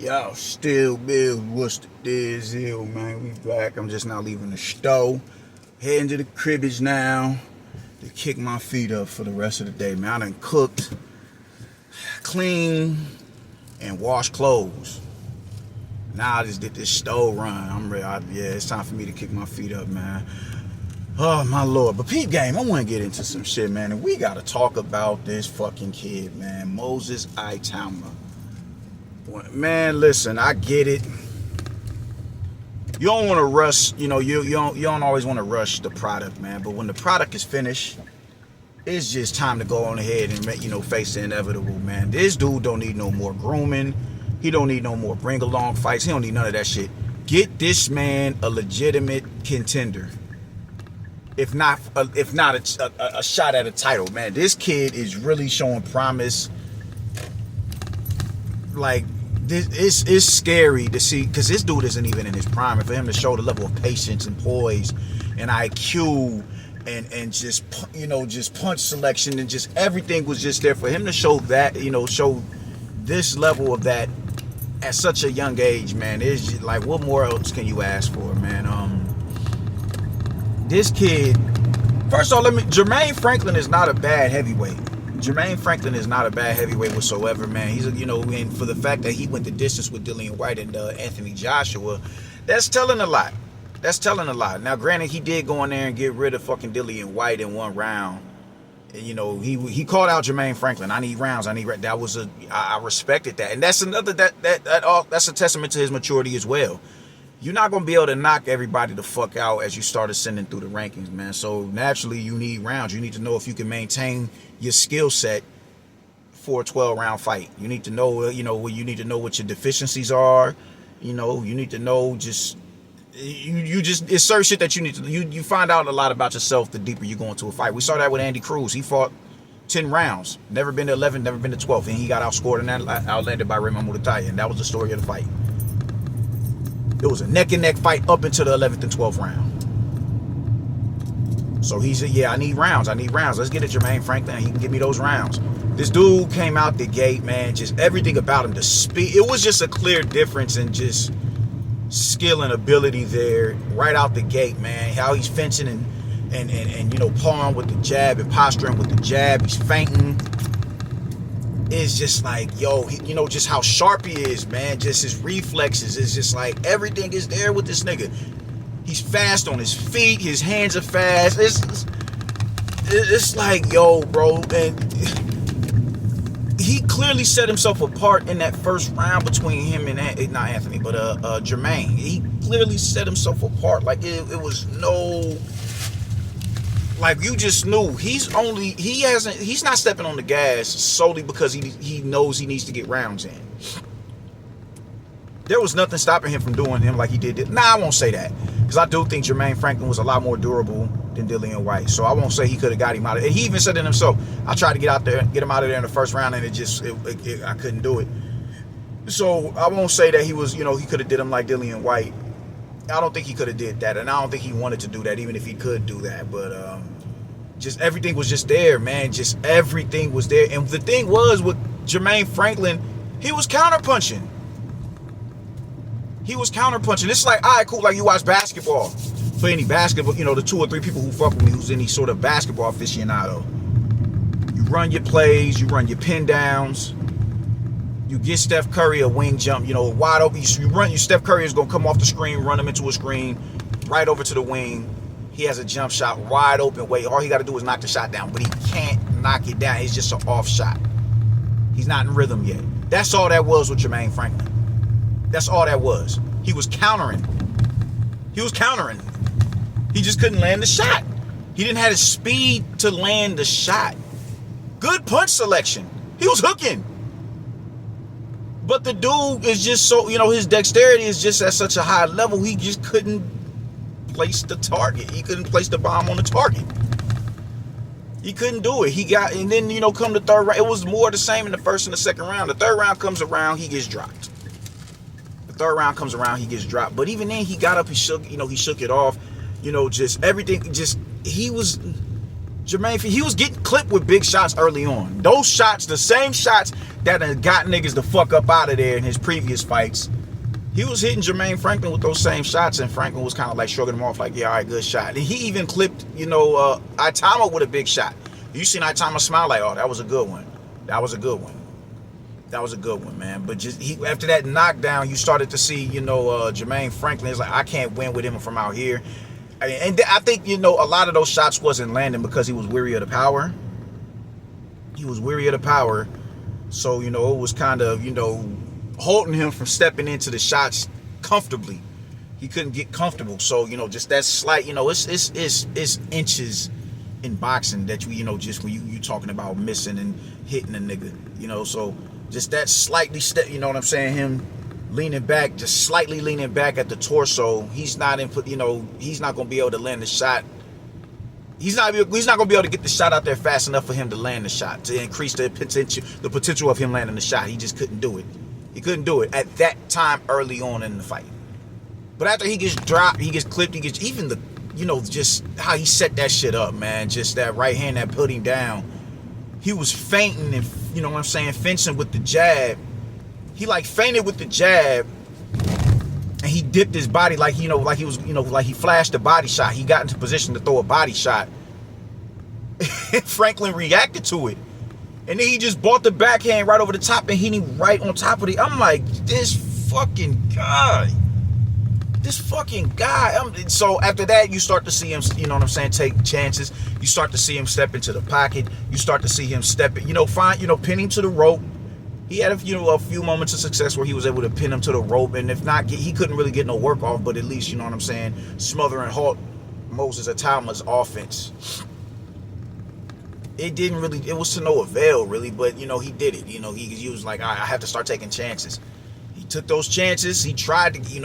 Y'all still build what's the deal, man? We back. I'm just now leaving the stove. Heading to the cribbage now to kick my feet up for the rest of the day, man. I done cooked, clean, and washed clothes. Now I just did this stove run. I'm ready. Yeah, it's time for me to kick my feet up, man. Oh, my Lord. But peep game, I want to get into some shit, man. And we got to talk about this fucking kid, man. Moses Itauma. Man, listen, I get it. You don't want to rush, you don't always want to rush the product, man. But when the product is finished, it's just time to go on ahead and, face the inevitable, man. This dude don't need no more grooming. He don't need no more bring-along fights. He don't need none of that shit. Get this man a legitimate contender. If not a shot at a title, man. This kid is really showing promise. Like, this is scary to see, because this dude isn't even in his prime. And for him to show the level of patience and poise and IQ and just punch selection and just everything was just there for him to show that, show this level of that at such a young age, man. It's just, like, what more else can you ask for, man? This kid, first of all, Jermaine Franklin is not a bad heavyweight. Jermaine Franklin is not a bad heavyweight whatsoever, man. He's, and for the fact that he went the distance with Dillian White and Anthony Joshua, that's telling a lot. That's telling a lot. Now, granted, he did go in there and get rid of fucking Dillian White in one round. And, he called out Jermaine Franklin. I need rounds. I respected that, and that's another that's a testament to his maturity as well. You're not going to be able to knock everybody the fuck out as you start ascending through the rankings, man. So naturally, you need rounds. You need to know if you can maintain your skill set for a 12-round fight. You need to know, you need to know what your deficiencies are. You need to know it's certain shit that you need to. You find out a lot about yourself the deeper you go into a fight. We saw that with Andy Cruz. He fought 10 rounds, never been to 11, never been to 12, and he got outscored and outlanded by Raymond Murataya, and that was the story of the fight. It was a neck-and-neck fight up into the 11th and 12th round. So he said, yeah, I need rounds. Let's get it, Jermaine Franklin. He can give me those rounds. This dude came out the gate, man, just everything about him, the speed. It was just a clear difference in just skill and ability there right out the gate, man. How he's fencing and pawing with the jab and posturing with the jab. He's feinting. It's just like, just how sharp he is, man. Just his reflexes. It's just like everything is there with this nigga. He's fast on his feet. His hands are fast. It's like, bro. And he clearly set himself apart in that first round between him and, not Anthony, but Jermaine. He clearly set himself apart. Like, it was no... Like, you just knew he's not stepping on the gas solely because he knows he needs to get rounds in. There was nothing stopping him from doing him like he did. Nah, I won't say that, because I do think Jermaine Franklin was a lot more durable than Dillian White. So I won't say he could have got him out of it. He even said it himself. I tried to get him out of there in the first round, and I couldn't do it. So I won't say that he was, he could have did him like Dillian White. I don't think he could have did that, and I don't think he wanted to do that, even if he could do that. But just everything was just there, man. Just everything was there. And the thing was, with Jermaine Franklin, he was counterpunching. It's like, all right, cool. Like, you watch basketball. For any basketball, the 2 or 3 people who fuck with me who's any sort of basketball aficionado. You run your plays, you run your pin downs. You get Steph Curry a wing jump, wide open. Steph Curry is going to come off the screen, run him into a screen, right over to the wing. He has a jump shot, wide open way. All he got to do is knock the shot down, but he can't knock it down. It's just an off shot. He's not in rhythm yet. That's all that was with Jermaine Franklin. That's all that was. He was countering. He just couldn't land the shot. He didn't have the speed to land the shot. Good punch selection. He was hooking. But the dude is just so, his dexterity is just at such a high level, he just couldn't place the target. He couldn't place the bomb on the target. He couldn't do it. And then, come the third round, it was more the same in the first and the second round. The third round comes around, he gets dropped. But even then, he got up, he shook it off, just everything, he was Jermaine, he was getting clipped with big shots early on. Those shots, the same shots that got niggas the fuck up out of there in his previous fights. He was hitting Jermaine Franklin with those same shots, and Franklin was kind of like shrugging him off like, yeah, all right, good shot. And he even clipped, Itauma with a big shot. You seen Itauma smile like, oh, that was a good one. That was a good one. That was a good one, man. But just after that knockdown, you started to see, Jermaine Franklin is like, I can't win with him from out here. And I think, a lot of those shots wasn't landing because he was weary of the power. He was weary of the power. So, it was kind of, holding him from stepping into the shots comfortably. He couldn't get comfortable. So, just that slight, it's inches in boxing that just when you talking about missing and hitting a nigga, so just that slightly step, you know what I'm saying, him leaning back, just slightly leaning back at the torso, he's not going to be able to land the shot. He's not going to be able to get the shot out there fast enough for him to land the shot, to increase the potential of him landing the shot. He just couldn't do it. He couldn't do it at that time early on in the fight. But after he gets dropped, he gets clipped, he gets even the, just how he set that shit up, man. Just that right hand that put him down. He was feinting and, fencing with the jab. He like feinted with the jab, and he dipped his body like he was, like he flashed a body shot. He got into position to throw a body shot. Franklin reacted to it. And then he just brought the backhand right over the top and hit him right on top of it. I'm like, this fucking guy. So after that, you start to see him, take chances. You start to see him step into the pocket. You start to see him pin him to the rope. He had a few moments of success where he was able to pin him to the rope. And if not, he couldn't really get no work off, but at least, smother and halt Moses Itauma's offense. It was to no avail, really, but, he did it. He was like, I have to start taking chances. He took those chances. He tried to, he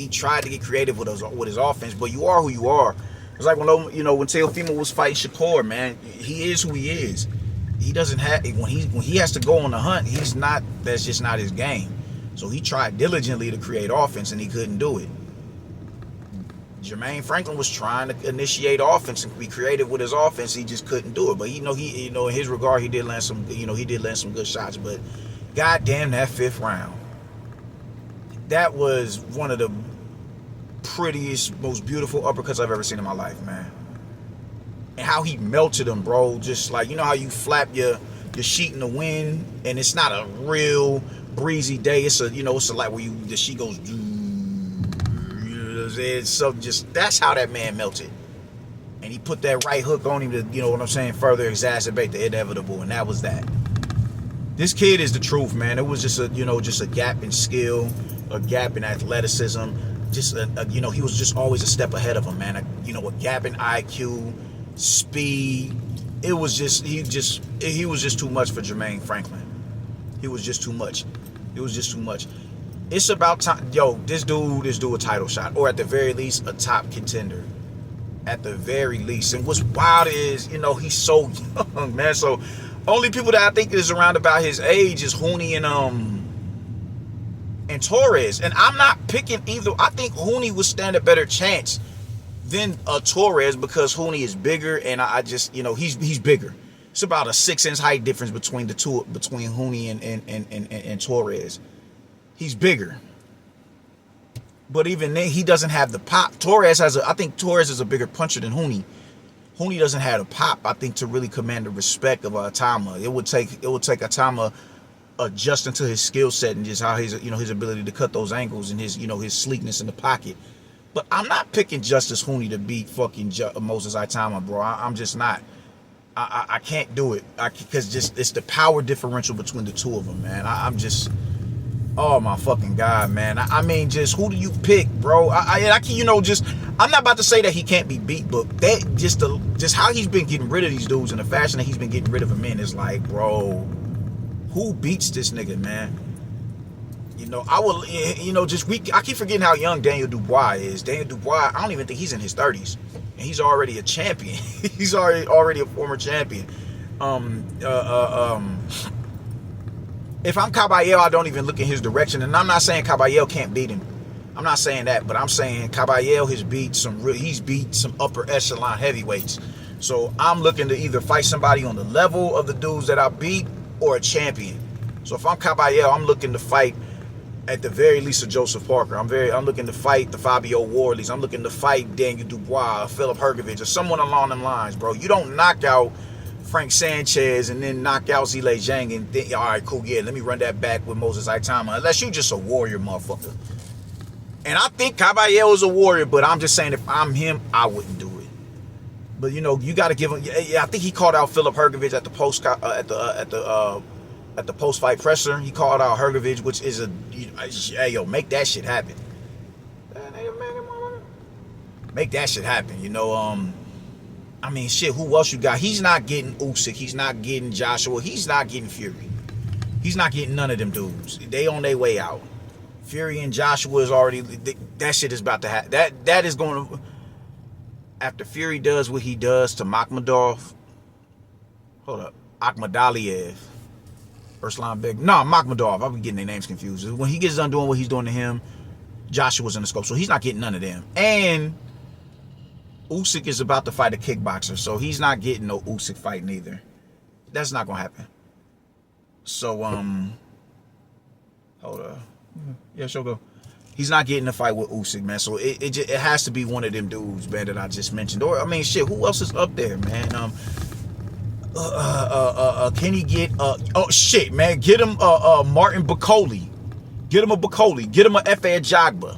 tried to get creative with his offense, but you are who you are. It's like when Teofimo was fighting Shakur, man, he is who he is. He doesn't have, when he has to go on the hunt, that's just not his game. So he tried diligently to create offense, and he couldn't do it. Jermaine Franklin was trying to initiate offense and be creative with his offense. He just couldn't do it. But in his regard, he did land some good shots. But goddamn, that fifth round, that was one of the prettiest, most beautiful uppercuts I've ever seen in my life, man. And how he melted him, bro. Just like, how you flap your sheet in the wind, and it's not a real breezy day. It's a like where the sheet goes. So just that's how that man melted, and he put that right hook on him to further exacerbate the inevitable, and that was that. This kid is the truth, man. It was just a gap in skill, a gap in athleticism, he was just always a step ahead of him, man. A gap in IQ, speed. He was just too much for Jermaine Franklin. He was just too much. It's about time. Yo, this dude a title shot, or at the very least, a top contender. At the very least. And what's wild is, he's so young, man. So, only people that I think is around about his age is Hooney and Torres. And I'm not picking either. I think Hooney would stand a better chance than Torres because Hooney is bigger, and I just, he's bigger. It's about a 6-inch height difference between the two, between Hooney and Torres. He's bigger. But even then, he doesn't have the pop. I think Torres is a bigger puncher than Hooney. Hooney doesn't have the pop, I think, to really command the respect of Itauma. It would take Itauma adjusting to his skill set and just how his ability to cut those angles and his sleekness in the pocket. But I'm not picking Justice Hooney to beat fucking Moses Itauma, bro. I'm just not. I can't do it. Because it's the power differential between the two of them, man. I'm just... Oh my fucking God, man. I mean, just who do you pick, bro? I'm not about to say that he can't be beat, but that just how he's been getting rid of these dudes and the fashion that he's been getting rid of them in is like, bro, who beats this nigga, man? I keep forgetting how young Daniel Dubois is. Daniel Dubois, I don't even think he's in his 30s, and he's already a champion. He's already a former champion. If I'm Caballero, I don't even look in his direction. And I'm not saying Caballero can't beat him. I'm not saying that, but I'm saying Caballero he's beat some upper echelon heavyweights. So I'm looking to either fight somebody on the level of the dudes that I beat or a champion. So if I'm Caballero, I'm looking to fight at the very least of Joseph Parker. I'm looking to fight the Fabio Wardleys. I'm looking to fight Daniel Dubois, Philip Hergovich, or someone along them lines, bro. You don't knock out Frank Sanchez and then knock out Zhilei Zhang and think, all right, cool, yeah, let me run that back with Moses Itauma. Unless you just a warrior, motherfucker. And I think Caballero is a warrior, but I'm just saying if I'm him, I wouldn't do it. But you know, you got to give him. Yeah, I think he called out Philip Hergovich at the post-fight presser. He called out Hergovich, which is hey, yo, make that shit happen. Make that shit happen. You know, I mean, shit, who else you got? He's not getting Usyk. He's not getting Joshua. He's not getting Fury. He's not getting none of them dudes. They on their way out. Fury and Joshua is already, that shit is about to happen. That is going to, after Fury does what he does to Makhmudov, Akhmadaliev, Ruslan Beg, no, Makhmudov, I've been getting their names confused. When he gets done doing what he's doing to him, Joshua's in the scope, so he's not getting none of them. And Usyk is about to fight a kickboxer, so he's not getting no Usyk fight neither. That's not gonna happen. So hold up, yeah, sure go. He's not getting a fight with Usyk, man. So it has to be one of them dudes, man, that I just mentioned. Or I mean, shit, who else is up there, man? Can he get oh shit, man, get him Martin Bakoli. Get him a Bakoli. Get him a Efe Ajagba.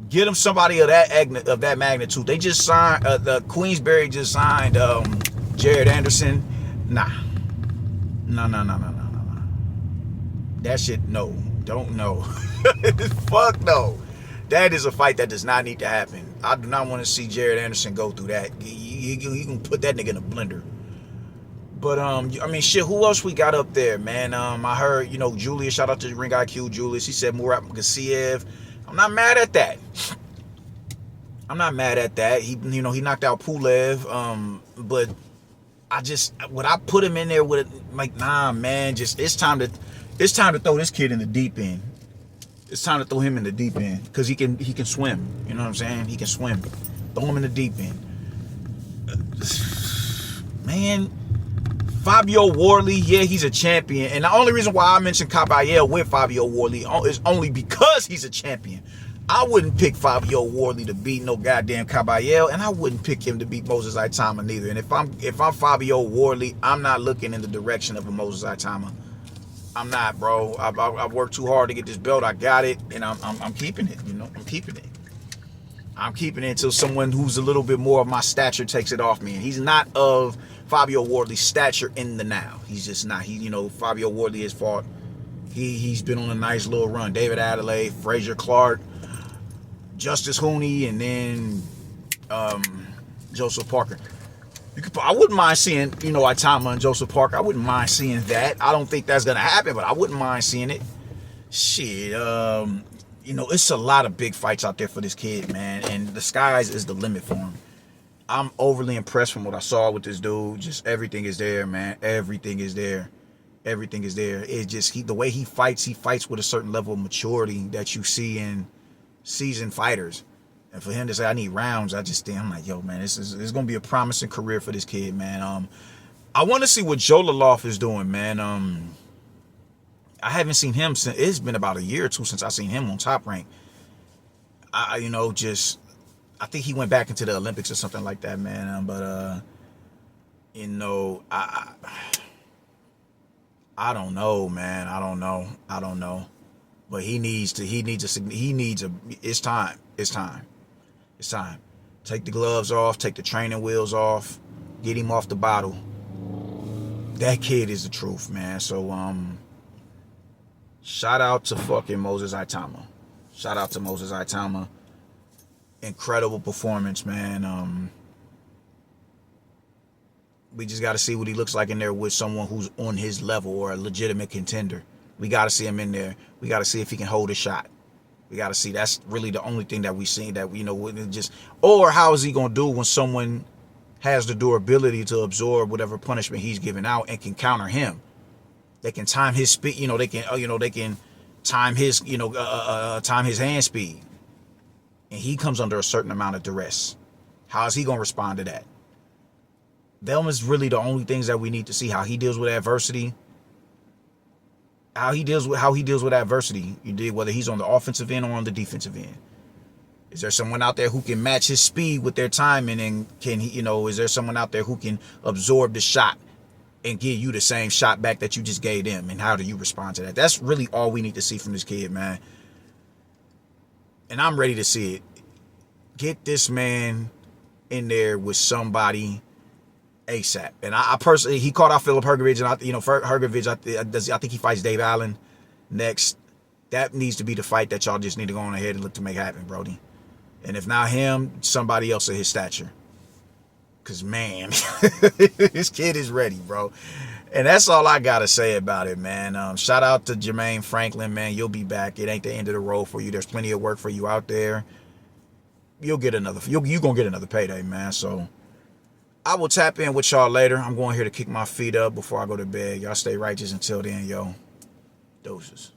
Get him somebody of that magnitude. They just signed the Queensberry just signed Jared Anderson. Nah. No. That shit, no. Don't know. Fuck no. That is a fight that does not need to happen. I do not want to see Jared Anderson go through that. You can put that nigga in a blender. But I mean, shit, who else we got up there, man? I heard, you know, Julius, shout out to Ring IQ Julius. He said Murat Gassiev. I'm not mad at that. He, you know, he knocked out Pulev. But would I put him in there with, like, nah, man, just it's time to throw this kid in the deep end. It's time to throw him in the deep end because he can swim. You know what I'm saying? He can swim. Throw him in the deep end. Man, Fabio Wardley, yeah, he's a champion. And the only reason why I mentioned Caballero with Fabio Wardley is only because he's a champion. I wouldn't pick Fabio Wardley to beat no goddamn Caballero, and I wouldn't pick him to beat Moses Itauma neither. And if I'm Fabio Wardley, I'm not looking in the direction of a Moses Itauma. I'm not, bro. I've worked too hard to get this belt. I got it, and I'm keeping it. You know, I'm keeping it. I'm keeping it until someone who's a little bit more of my stature takes it off me. And he's not of Fabio Wardley's stature in the now. He's just not. You know, Fabio Wardley has fought. He's been on a nice little run. David Adelaide, Frazier Clark, Justice Hooney, and then Joseph Parker. I wouldn't mind seeing, you know, Itauma and Joseph Parker. I wouldn't mind seeing that. I don't think that's gonna happen, but I wouldn't mind seeing it. Shit, you know, it's a lot of big fights out there for this kid, man, and the skies is the limit for him. I'm overly impressed from what I saw with this dude. Just everything is there, man. Everything is there. Everything is there. It's just the way he fights with a certain level of maturity that you see in seasoned fighters. And for him to say, I need rounds, I'm like, yo, man, it's going to be a promising career for this kid, man. I want to see what Joe Laloff is doing, man. I haven't seen him since, it's been about a year or two since I seen him on Top Rank. I think he went back into the Olympics or something like that, man. But, you know, I don't know, man. I don't know. But it's time. Take the gloves off, take the training wheels off, get him off the bottle. That kid is the truth, man. So, shout out to fucking Moses Itauma. Incredible performance, man. We just got to see what he looks like in there with someone who's on his level or a legitimate contender. We got to see him in there. We got to see if he can hold a shot. We got to see. That's really the only thing that we seen that, you know, just, or how is he going to do when someone has the durability to absorb whatever punishment he's giving out and can counter him. They can time his speed, you know, they can time his, time his hand speed. And he comes under a certain amount of duress. How is he going to respond to that? Them is really the only things that we need to see. How he deals with adversity. How he deals with adversity. You did, whether he's on the offensive end or on the defensive end. Is there someone out there who can match his speed with their timing, and can he, is there someone out there who can absorb the shot and give you the same shot back that you just gave them? And how do you respond to that? That's really all we need to see from this kid, man. And I'm ready to see it. Get this man in there with somebody ASAP. And I personally, he called out Philip Hergovich, and I think he fights Dave Allen next. That needs to be the fight that y'all just need to go on ahead and look to make happen, Brody. And if not him, somebody else of his stature. Because, man, this kid is ready, bro. And that's all I got to say about it, man. Shout out to Jermaine Franklin, man. You'll be back. It ain't the end of the road for you. There's plenty of work for you out there. You're going to get another payday, man. So I will tap in with y'all later. I'm going here to kick my feet up before I go to bed. Y'all stay righteous until then, yo. Doses.